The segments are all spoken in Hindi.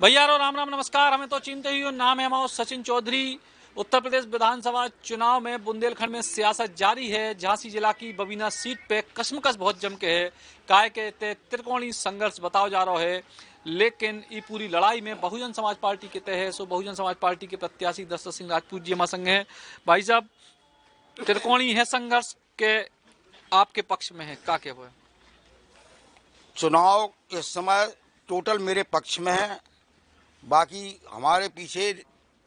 भैया राम राम नमस्कार। हमें तो चिंते ही हो, नाम है हमारा सचिन चौधरी। उत्तर प्रदेश विधानसभा चुनाव में बुंदेलखंड में सियासत जारी है। झांसी जिला की बबीना सीट पे कशमकश बहुत जम के है। काय के त्रिकोणीय संघर्ष बताओ जा रहा है, लेकिन ये पूरी लड़ाई में बहुजन समाज पार्टी के तय है। सो बहुजन समाज पार्टी के प्रत्याशी दशरथ सिंह राजपूत जी हमारे संग है। भाई साहब, त्रिकोणीय है संघर्ष के आपके पक्ष में है, क्या क्या हुआ? चुनाव इस समय टोटल मेरे पक्ष में है। बाकी हमारे पीछे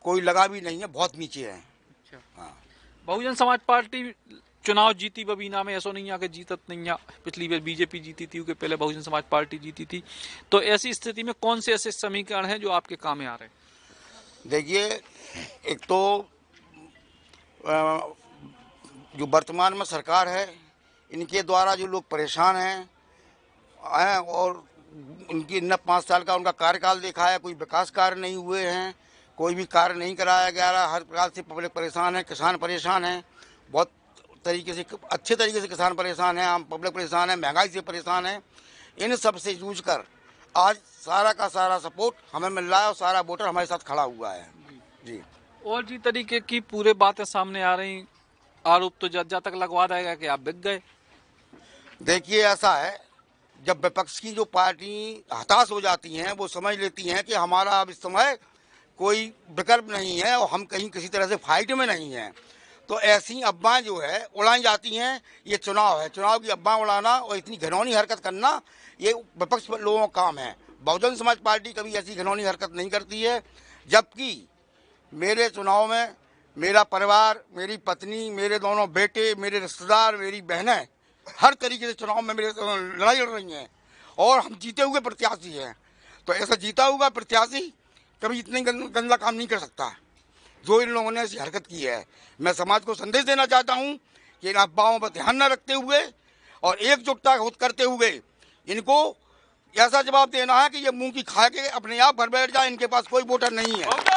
कोई लगा भी नहीं है, बहुत नीचे है। अच्छा। हाँ। बहुजन समाज पार्टी चुनाव जीती बबीना में, ऐसा नहीं है कि जीतत नहीं है। पिछली बार बीजेपी जीती थी, उसके पहले बहुजन समाज पार्टी जीती थी। तो ऐसी स्थिति में कौन से ऐसे समीकरण हैं जो आपके काम में आ रहे हैं? देखिए, एक तो जो वर्तमान में सरकार है, इनके द्वारा जो लोग परेशान हैं और उनकी 5 साल का उनका कार्यकाल देखा है, कोई विकास कार्य नहीं हुए हैं, कोई भी कार्य नहीं कराया गया है। हर प्रकार से पब्लिक परेशान है, किसान परेशान है, बहुत तरीके से, अच्छे तरीके से किसान परेशान है, आम पब्लिक परेशान है, महंगाई से परेशान है। इन सब से जूझ कर आज सारा का सारा सपोर्ट हमें मिल रहा है और सारा वोटर हमारे साथ खड़ा हुआ है जी। और जी तरीके की पूरे बातें सामने आ रही। आरोप तो जज तक लगवा देगा कि आप बिक गए। देखिए, ऐसा है, जब विपक्ष की जो पार्टी हताश हो जाती हैं, वो समझ लेती हैं कि हमारा अब इस समय कोई विकल्प नहीं है और हम कहीं किसी तरह से फाइट में नहीं हैं, तो ऐसी अफवाहें जो है उड़ाई जाती हैं। ये चुनाव है, चुनाव की अफवाह उड़ाना और इतनी घिनौनी हरकत करना, ये विपक्ष लोगों का काम है। बहुजन समाज पार्टी कभी ऐसी घिनौनी हरकत नहीं करती है। जबकि मेरे चुनाव में मेरा परिवार, मेरी पत्नी, मेरे दोनों बेटे, मेरे रिश्तेदार, मेरी बहनें हर तरीके से चुनाव में मेरे लड़ाई लड़ रही हैं और हम जीते हुए प्रत्याशी हैं। तो ऐसा जीता हुआ प्रत्याशी कभी इतनी गंदा काम नहीं कर सकता जो इन लोगों ने ऐसी हरकत की है। मैं समाज को संदेश देना चाहता हूं कि इन अफवाहों पर ध्यान न रखते हुए और एकजुटता करते हुए इनको ऐसा जवाब देना है कि ये मुंह की खा के अपने आप घर बैठ जाए, इनके पास कोई वोटर नहीं है।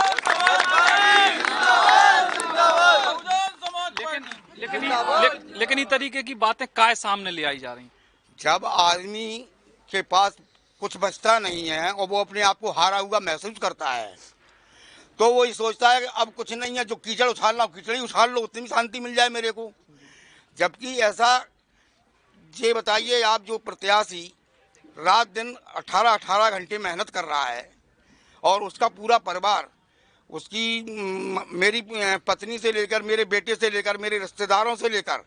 लेकिन ये तरीके की बातें काय सामने ले आई जा रही? जब आदमी के पास कुछ बचता नहीं है और वो अपने आप को हारा हुआ महसूस करता है, तो वो ये सोचता है कि अब कुछ नहीं है, जो कीचड़ उछालना कीचड़ ही उछाल लो, उतनी शांति मिल जाए मेरे को। जबकि ऐसा, ये बताइए आप, जो प्रत्याशी रात दिन 18 घंटे मेहनत कर रहा है और उसका पूरा परिवार, उसकी मेरी पत्नी से लेकर, मेरे बेटे से लेकर, मेरे रिश्तेदारों से लेकर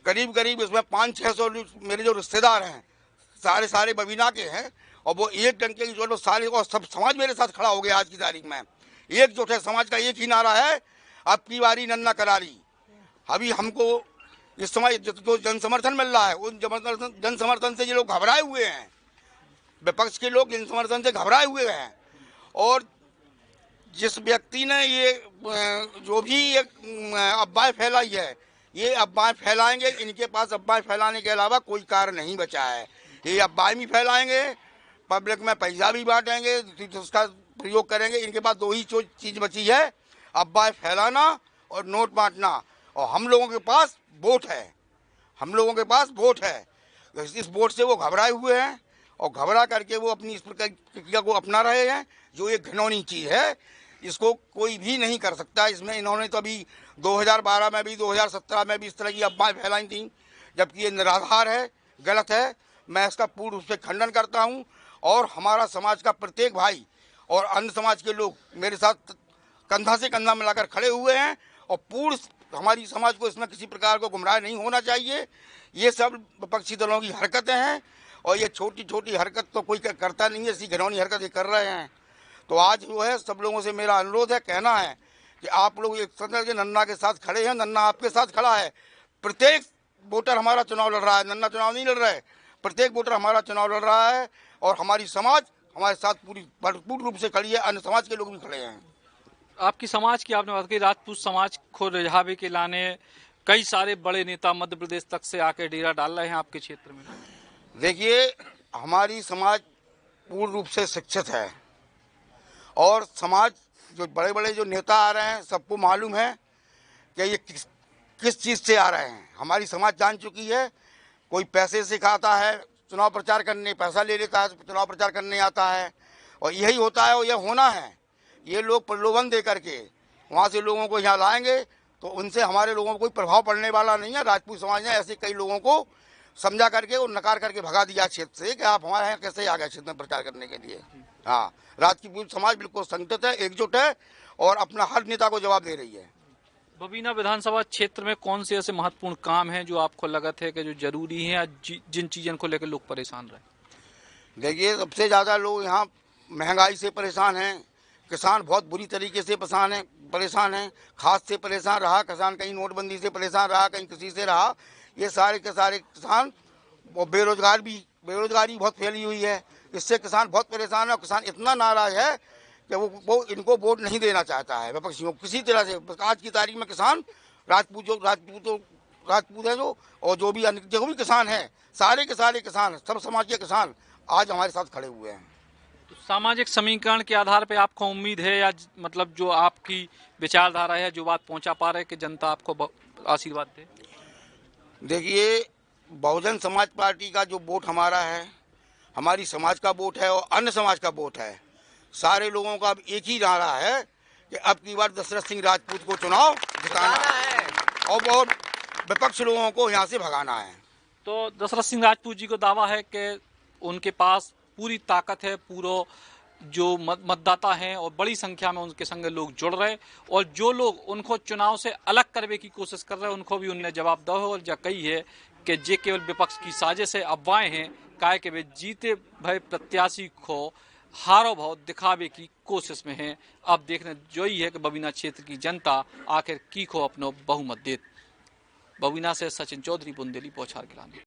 करीब करीब इसमें 500-600 मेरे जो रिश्तेदार हैं सारे बबीना के हैं और वो एक डंके की जो सारे और सब समाज मेरे साथ खड़ा हो गया। आज की तारीख में एकजुट है, समाज का एक ही नारा है, अब की बारी नन्ना करारी। अभी हमको इस समय जो जन समर्थन मिल रहा है, उन जन समर्थन से ये लोग घबराए हुए हैं, विपक्ष के लोग जन समर्थन से घबराए हुए हैं। और जिस व्यक्ति ने ये जो भी अफवाह फैलाई है, ये अफवाह फैलाएंगे, इनके पास अफवाह फैलाने के अलावा कोई कार्य नहीं बचा है। ये अफवाह भी फैलाएंगे, पब्लिक में पैसा भी बांटेंगे, उसका प्रयोग करेंगे। इनके पास दो ही चीज बची है, अफवाह फैलाना और नोट बांटना। और हम लोगों के पास वोट है, हम लोगों के पास वोट है। इस वोट से वो घबराए हुए हैं और घबरा करके वो अपनी इस प्रक्रिया को अपना रहे हैं, जो एक घिनौनी चीज है। इसको कोई भी नहीं कर सकता। इसमें इन्होंने तो अभी 2012 में भी, 2017 में भी इस तरह की अफवाहें फैलाई थी, जबकि ये निराधार है, गलत है। मैं इसका पूर्ण रूप से खंडन करता हूं और हमारा समाज का प्रत्येक भाई और अन्य समाज के लोग मेरे साथ कंधा से कंधा मिलाकर खड़े हुए हैं और पूर्ण हमारी समाज को इसमें किसी प्रकार को गुमराह नहीं होना चाहिए। ये सब विपक्षी दलों की हरकतें हैं और ये छोटी छोटी हरकत तो कोई करता नहीं है, ऐसी घिनौनी हरकत ये कर रहे हैं। तो आज जो है सब लोगों से मेरा अनुरोध है, कहना है कि आप लोग एक संदर्भ के नन्ना के साथ खड़े हैं, नन्ना आपके साथ खड़ा है। प्रत्येक वोटर हमारा चुनाव लड़ रहा है, नन्ना चुनाव नहीं लड़ रहा है, प्रत्येक वोटर हमारा चुनाव लड़ रहा है और हमारी समाज हमारे साथ पूरी भरपूर रूप से खड़ी है। अन्य समाज के लोग भी खड़े हैं। आपकी समाज की आपने बात की, राजपूत समाज को रिझावे के लाने कई सारे बड़े नेता मध्य प्रदेश तक से आके डेरा डाल रहे हैं आपके क्षेत्र में। देखिए, हमारी समाज पूर्ण रूप से शिक्षित है और समाज जो बड़े बड़े जो नेता आ रहे हैं, सबको मालूम है कि ये किस चीज़ से आ रहे हैं। हमारी समाज जान चुकी है। कोई पैसे से खाता है, चुनाव प्रचार करने पैसा ले लेता है, चुनाव प्रचार करने आता है और यही होता है और यह होना है। ये लोग प्रलोभन दे करके वहाँ से लोगों को यहाँ लाएंगे तो उनसे हमारे लोगों को कोई प्रभाव पड़ने वाला नहीं है। राजपूत समाज ने ऐसे कई लोगों को समझा करके और नकार करके भगा दिया क्षेत्र से कि आप हमारे यहाँ कैसे आ गए क्षेत्र में प्रचार करने के लिए। हाँ, राजपूत समाज बिल्कुल संगठित है, एकजुट है और अपना हर नेता को जवाब दे रही है। बबीना विधानसभा क्षेत्र में कौन से ऐसे महत्वपूर्ण काम हैं जो आपको लगत है कि जो जरूरी हैं, जिन चीजों को लेकर लोग परेशान रहे? देखिए, सबसे ज़्यादा लोग यहाँ महंगाई से परेशान हैं, किसान बहुत बुरी तरीके से परेशान है, खाद से परेशान रहा किसान, कहीं नोटबंदी से परेशान रहा, कहीं किसी से रहा। ये सारे के सारे किसान और बेरोजगारी बहुत फैली हुई है, इससे किसान बहुत परेशान है। और किसान इतना नाराज है कि वो इनको वोट नहीं देना चाहता है विपक्षियों को किसी तरह से। आज की तारीख में किसान राजपूत है जो, और जो भी किसान है, सारे के सारे किसान, सब समाज के किसान आज हमारे साथ खड़े हुए हैं। तो सामाजिक समीकरण के आधार पे आपको उम्मीद है या मतलब जो आपकी विचारधारा है, जो बात पहुंचा पा रहे कि जनता आपको आशीर्वाद दे? देखिए, बहुजन समाज पार्टी का जो वोट हमारा है, हमारी समाज का वोट है और अन्य समाज का वोट है। सारे लोगों का अब एक ही नारा है कि अब की बार दशरथ सिंह राजपूत को चुनाव जिताना है और विपक्ष लोगों को यहाँ से भगाना है। तो दशरथ सिंह राजपूत जी को दावा है कि उनके पास पूरी ताकत है, पूरा जो मतदाता हैं और बड़ी संख्या में उनके संग लोग जुड़ रहे, और जो लोग उनको चुनाव से अलग करने की कोशिश कर रहे हैं उनको भी उनने जवाब दिया है और जो कही है कि ये केवल विपक्ष की साजिश है, अफवाहें हैं, काहे के वे जीते भय प्रत्याशी को हारो भाव दिखावे की कोशिश में है। अब देखने जो ही है कि बबीना क्षेत्र की जनता आखिर की को अपनो बहुमत देत। बबीना से सचिन चौधरी, बुंदेली, बौछार गिलानी।